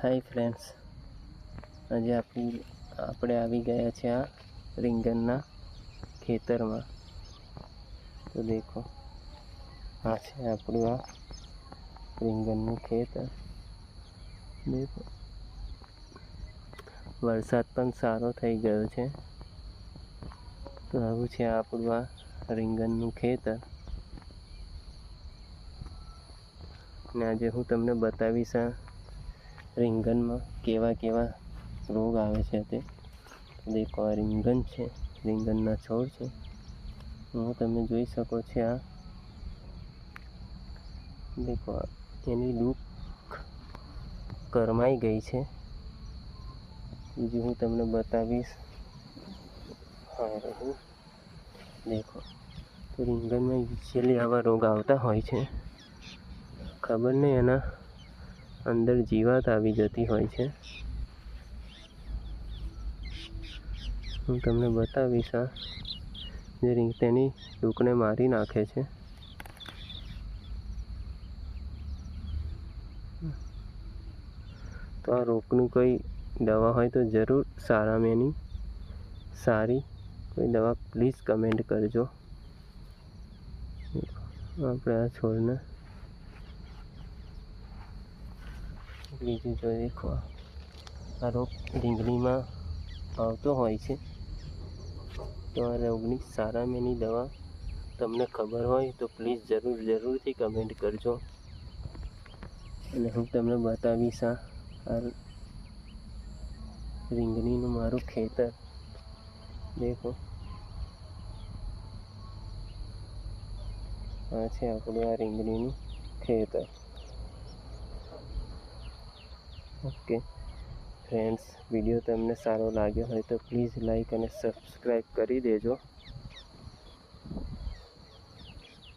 Hi friends, આજે આપણે આવી ગયા છે આ રીંગણના ખેતરમાં. તો દેખો, આ છે આપણું આ રીંગણનું ખેતર. દેખો, વરસાદ પણ સારો થઈ ગયો છે. તો આવું છે આપણું આ રીંગણનું ખેતર. અને આજે હું તમને બતાવીશ આ રીંગણમાં કેવા કેવા રોગ આવે છે તે. દેખો, આ રીંગણ છે, રીંગણના છોડ છે. હું તમે જોઈ શકો છો. આ દેખો, એની લૂક કરમાઈ ગઈ છે. બીજું હું તમને બતાવીશ. દેખો, તો રીંગણમાં યુઝ્યુઅલી આવા રોગ આવતા હોય છે. ખબર નહીં, એના અંદર જીવાત આવી જતી હોય છે. હું તમને બતાવીશ આ જે તેની લૂકને મારી નાખે છે. તો આ રોગની કોઈ દવા હોય તો જરૂર સારામાંની સારી કોઈ દવા પ્લીઝ કમેન્ટ કરજો. આપણે આ છોડને બીજું જો દેખો, આ રોગ રીંગણીમાં આવતો હોય છે. તો આ રોગની સારામાંની દવા તમને ખબર હોય તો પ્લીઝ જરૂરથી કમેન્ટ કરજો. અને હું તમને બતાવીશ આ રીંગણીનું મારું ખેતર. દેખો, આ છે આપણું આ રીંગણીનું ખેતર. ઓકે ફ્રેન્ડ્સ, વિડીયો તમને સારો લાગ્યો હોય તો પ્લીઝ લાઈક અને સબસ્ક્રાઈબ કરી દેજો.